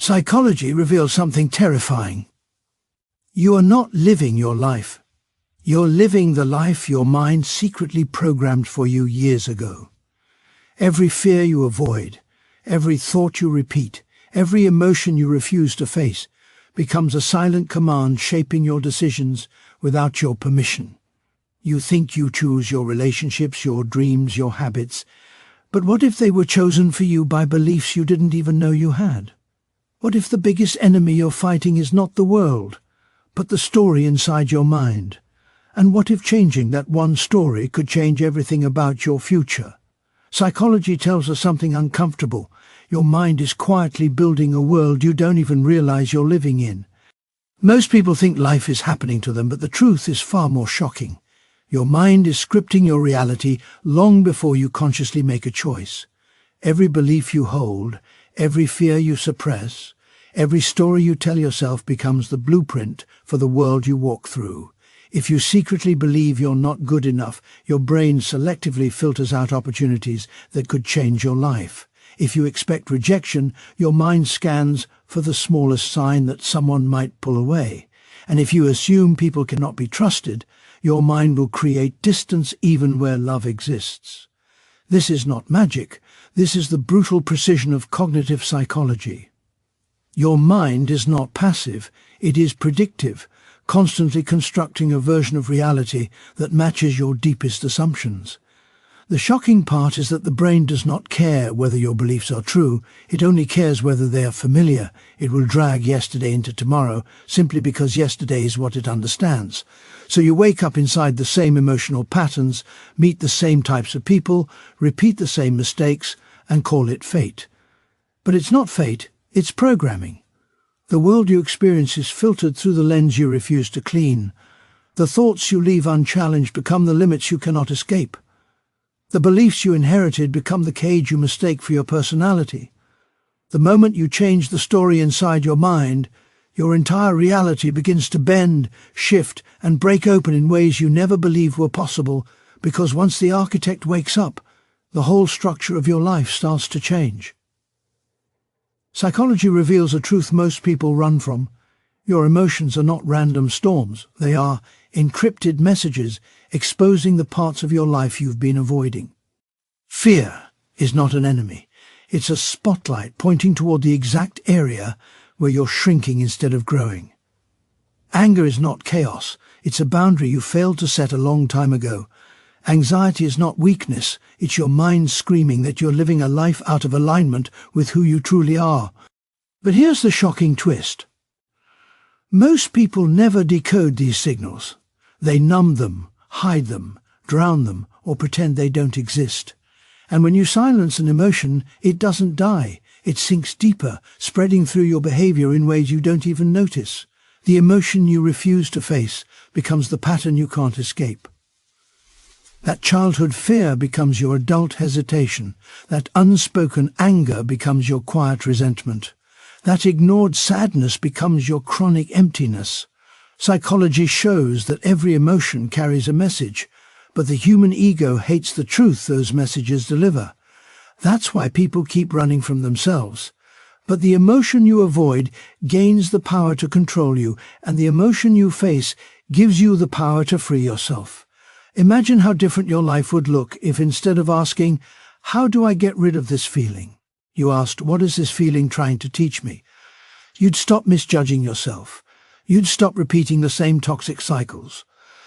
Psychology reveals something terrifying. You are not living your life. You're living the life your mind secretly programmed for you years ago. Every fear you avoid, every thought you repeat, every emotion you refuse to face becomes a silent command shaping your decisions without your permission. You think you choose your relationships, your dreams, your habits, but what if they were chosen for you by beliefs you didn't even know you had? What if the biggest enemy you're fighting is not the world, but the story inside your mind? And what if changing that one story could change everything about your future? Psychology tells us something uncomfortable. Your mind is quietly building a world you don't even realize you're living in. Most people think life is happening to them, but the truth is far more shocking. Your mind is scripting your reality long before you consciously make a choice. Every belief you hold, every fear you suppress, every story you tell yourself becomes the blueprint for the world you walk through. If you secretly believe you're not good enough, your brain selectively filters out opportunities that could change your life. If you expect rejection, your mind scans for the smallest sign that someone might pull away. And if you assume people cannot be trusted, your mind will create distance even where love exists. This is not magic. This is the brutal precision of cognitive psychology. Your mind is not passive, it is predictive, constantly constructing a version of reality that matches your deepest assumptions. The shocking part is that the brain does not care whether your beliefs are true, it only cares whether they are familiar. It will drag yesterday into tomorrow simply because yesterday is what it understands. So you wake up inside the same emotional patterns, meet the same types of people, repeat the same mistakes, and call it fate. But it's not fate, it's programming. The world you experience is filtered through the lens you refuse to clean. The thoughts you leave unchallenged become the limits you cannot escape. The beliefs you inherited become the cage you mistake for your personality. The moment you change the story inside your mind, your entire reality begins to bend, shift, and break open in ways you never believed were possible, because once the architect wakes up, the whole structure of your life starts to change. Psychology reveals a truth most people run from. Your emotions are not random storms. They are encrypted messages exposing the parts of your life you've been avoiding. Fear is not an enemy. It's a spotlight pointing toward the exact area where you're shrinking instead of growing. Anger is not chaos. It's a boundary you failed to set a long time ago. Anxiety is not weakness. It's your mind screaming that you're living a life out of alignment with who you truly are. But here's the shocking twist. Most people never decode these signals. They numb them, hide them, drown them, or pretend they don't exist. And when you silence an emotion, it doesn't die. It sinks deeper, spreading through your behavior in ways you don't even notice. The emotion you refuse to face becomes the pattern you can't escape. That childhood fear becomes your adult hesitation. That unspoken anger becomes your quiet resentment. That ignored sadness becomes your chronic emptiness. Psychology shows that every emotion carries a message, but the human ego hates the truth those messages deliver. That's why people keep running from themselves. But the emotion you avoid gains the power to control you, and the emotion you face gives you the power to free yourself. Imagine how different your life would look if instead of asking, "How do I get rid of this feeling?" you asked, "What is this feeling trying to teach me?" You'd stop misjudging yourself. You'd stop repeating the same toxic cycles.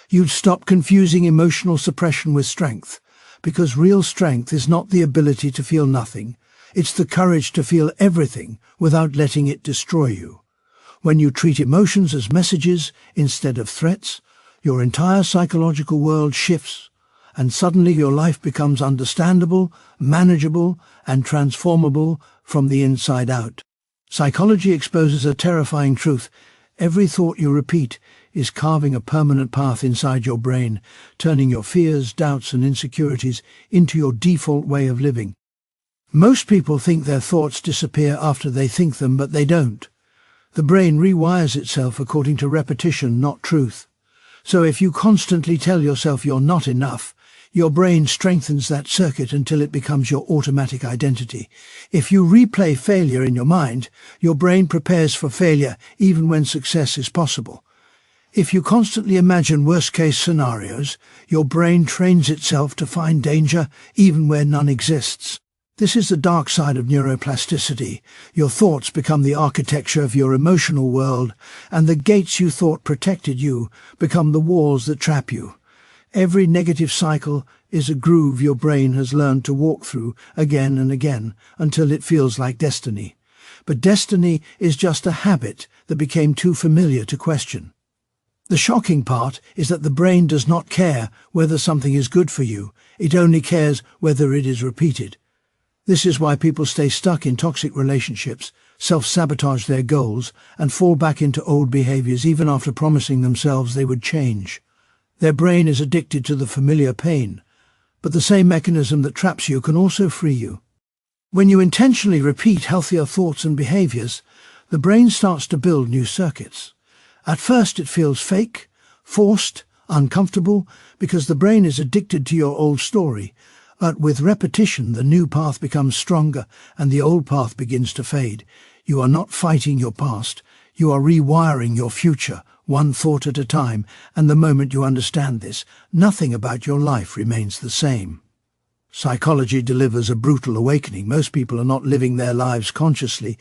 You'd stop confusing emotional suppression with strength, because real strength is not the ability to feel nothing. It's the courage to feel everything without letting it destroy you. When you treat emotions as messages instead of threats, your entire psychological world shifts, and suddenly your life becomes understandable, manageable, and transformable from the inside out. Psychology exposes a terrifying truth. Every thought you repeat is carving a permanent path inside your brain, turning your fears, doubts, and insecurities into your default way of living. Most people think their thoughts disappear after they think them, but they don't. The brain rewires itself according to repetition, not truth. So if you constantly tell yourself you're not enough, Your brain strengthens that circuit until it becomes your automatic identity. If you replay failure in your mind, your brain prepares for failure even when success is possible. If you constantly imagine worst-case scenarios, your brain trains itself to find danger even where none exists. This is the dark side of neuroplasticity. Your thoughts become the architecture of your emotional world, and the gates you thought protected you become the walls that trap you. Every negative cycle is a groove your brain has learned to walk through again and again until it feels like destiny. But destiny is just a habit that became too familiar to question. The shocking part is that the brain does not care whether something is good for you. It only cares whether it is repeated. This is why people stay stuck in toxic relationships, self-sabotage their goals, and fall back into old behaviors even after promising themselves they would change. Their brain is addicted to the familiar pain, but the same mechanism that traps you can also free you. When you intentionally repeat healthier thoughts and behaviors, the brain starts to build new circuits. At first it feels fake, forced, uncomfortable, because the brain is addicted to your old story. But with repetition, the new path becomes stronger and the old path begins to fade. You are not fighting your past. You are rewiring your future, one thought at a time, and the moment you understand this, nothing about your life remains the same. Psychology delivers a brutal awakening. Most people are not living their lives consciously.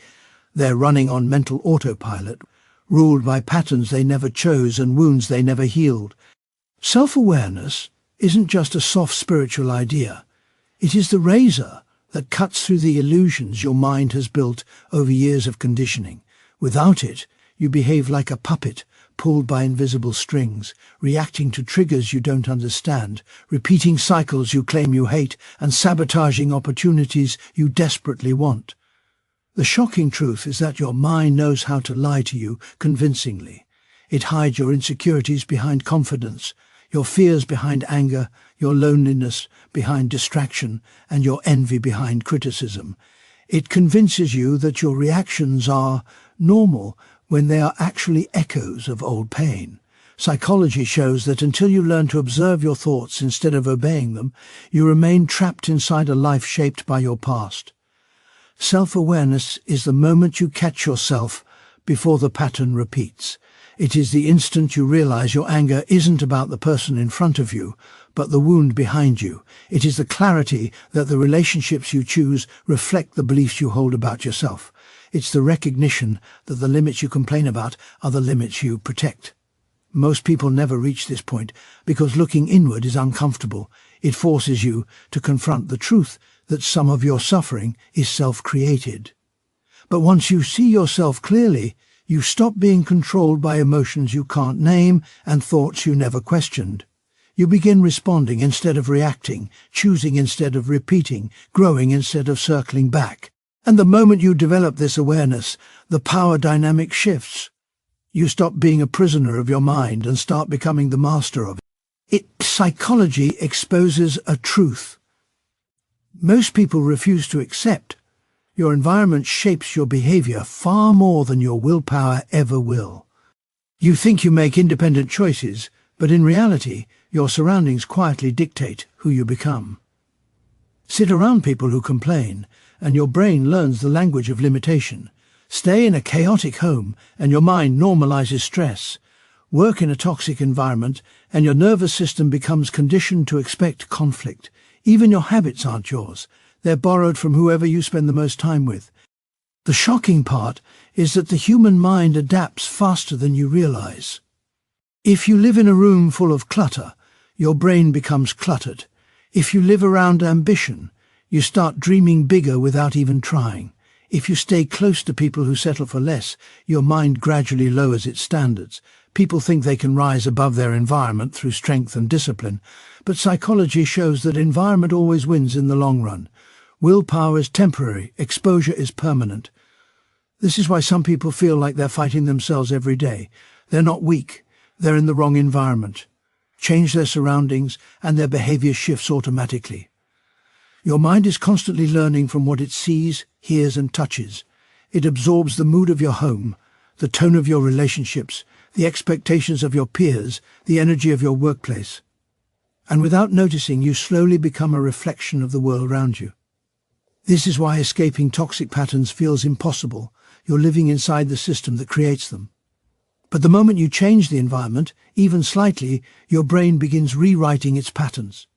They're running on mental autopilot, ruled by patterns they never chose and wounds they never healed. Self-awareness isn't just a soft spiritual idea. It is the razor that cuts through the illusions your mind has built over years of conditioning. Without it, you behave like a puppet, pulled by invisible strings, reacting to triggers you don't understand, repeating cycles you claim you hate, and sabotaging opportunities you desperately want. The shocking truth is that your mind knows how to lie to you convincingly. It hides your insecurities behind confidence, your fears behind anger, your loneliness behind distraction, and your envy behind criticism. It convinces you that your reactions are normal when they are actually echoes of old pain. Psychology shows that until you learn to observe your thoughts instead of obeying them, you remain trapped inside a life shaped by your past. Self-awareness is the moment you catch yourself before the pattern repeats. It is the instant you realize your anger isn't about the person in front of you, but the wound behind you. It is the clarity that the relationships you choose reflect the beliefs you hold about yourself. It's the recognition that the limits you complain about are the limits you protect. Most people never reach this point because looking inward is uncomfortable. It forces you to confront the truth that some of your suffering is self-created. But once you see yourself clearly, you stop being controlled by emotions you can't name and thoughts you never questioned. You begin responding instead of reacting, choosing instead of repeating, growing instead of circling back. And the moment you develop this awareness, the power dynamic shifts. You stop being a prisoner of your mind and start becoming the master of it. Psychology exposes a truth most people refuse to accept. Your environment shapes your behavior far more than your willpower ever will. You think you make independent choices, but in reality, your surroundings quietly dictate who you become. Sit around people who complain, and your brain learns the language of limitation. Stay in a chaotic home, and your mind normalizes stress. Work in a toxic environment, and your nervous system becomes conditioned to expect conflict. Even your habits aren't yours. They're borrowed from whoever you spend the most time with. The shocking part is that the human mind adapts faster than you realize. If you live in a room full of clutter, your brain becomes cluttered. If you live around ambition, you start dreaming bigger without even trying. If you stay close to people who settle for less, your mind gradually lowers its standards. People think they can rise above their environment through strength and discipline, but psychology shows that environment always wins in the long run. Willpower is temporary, exposure is permanent. This is why some people feel like they're fighting themselves every day. They're not weak, they're in the wrong environment. Change their surroundings and their behavior shifts automatically. Your mind is constantly learning from what it sees, hears and touches. It absorbs the mood of your home, the tone of your relationships, the expectations of your peers, the energy of your workplace. And without noticing, you slowly become a reflection of the world around you. This is why escaping toxic patterns feels impossible. You're living inside the system that creates them. But the moment you change the environment, even slightly, your brain begins rewriting its patterns.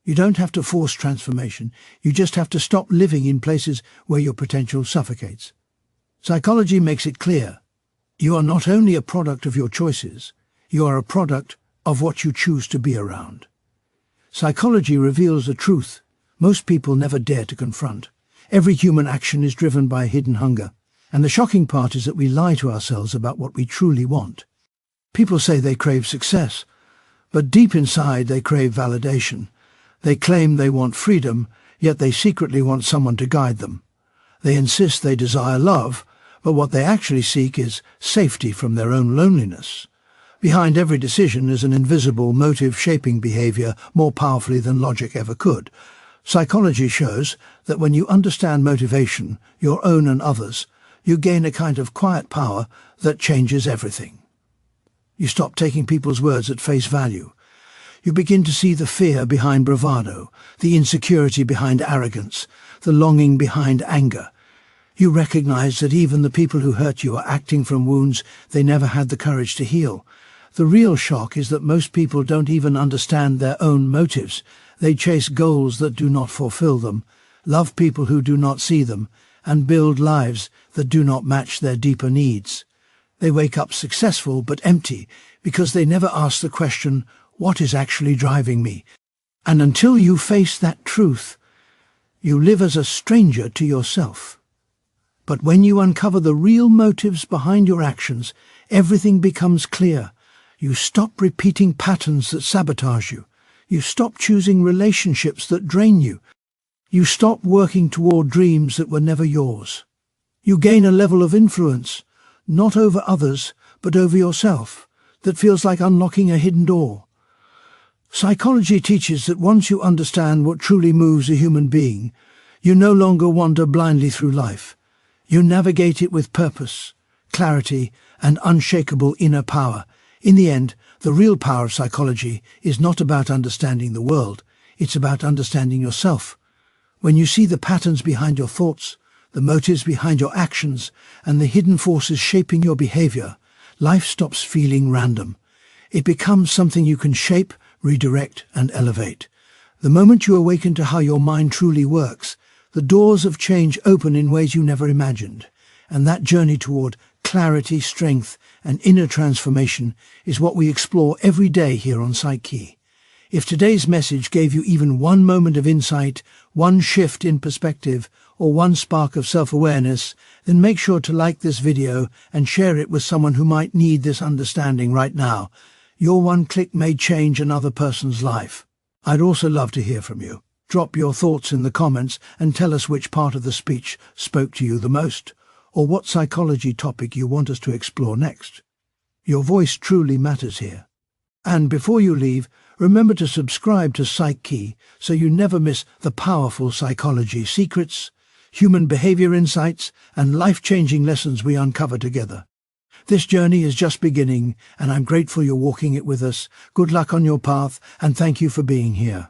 You don't have to force transformation. You just have to stop living in places where your potential suffocates. Psychology makes it clear. You are not only a product of your choices, you are a product of what you choose to be around. Psychology reveals a truth most people never dare to confront. Every human action is driven by a hidden hunger. And the shocking part is that we lie to ourselves about what we truly want. People say they crave success, but deep inside they crave validation. They claim they want freedom, yet they secretly want someone to guide them. They insist they desire love, but what they actually seek is safety from their own loneliness. Behind every decision is an invisible motive shaping behavior more powerfully than logic ever could. Psychology shows that when you understand motivation, your own and others', you gain a kind of quiet power that changes everything. You stop taking people's words at face value. You begin to see the fear behind bravado, the insecurity behind arrogance, the longing behind anger. You recognize that even the people who hurt you are acting from wounds they never had the courage to heal. The real shock is that most people don't even understand their own motives. They chase goals that do not fulfill them, love people who do not see them, and build lives that do not match their deeper needs. They wake up successful but empty because they never ask the question, what is actually driving me? And until you face that truth, you live as a stranger to yourself. But when you uncover the real motives behind your actions, everything becomes clear. You stop repeating patterns that sabotage you. You stop choosing relationships that drain you. You stop working toward dreams that were never yours. You gain a level of influence, not over others, but over yourself, that feels like unlocking a hidden door. Psychology teaches that once you understand what truly moves a human being, you no longer wander blindly through life. You navigate it with purpose, clarity, and unshakable inner power. In the end, the real power of psychology is not about understanding the world, it's about understanding yourself. When you see the patterns behind your thoughts, the motives behind your actions, and the hidden forces shaping your behavior, life stops feeling random. It becomes something you can shape, redirect, and elevate. The moment you awaken to how your mind truly works, the doors of change open in ways you never imagined. And that journey toward clarity, strength, and inner transformation is what we explore every day here on Psyche. If today's message gave you even one moment of insight, one shift in perspective, or one spark of self-awareness, then make sure to like this video and share it with someone who might need this understanding right now. Your one click may change another person's life. I'd also love to hear from you. Drop your thoughts in the comments and tell us which part of the speech spoke to you the most, or what psychology topic you want us to explore next. Your voice truly matters here. And before you leave, remember to subscribe to Psyche so you never miss the powerful psychology secrets, human behavior insights, and life-changing lessons we uncover together. This journey is just beginning, and I'm grateful you're walking it with us. Good luck on your path, and thank you for being here.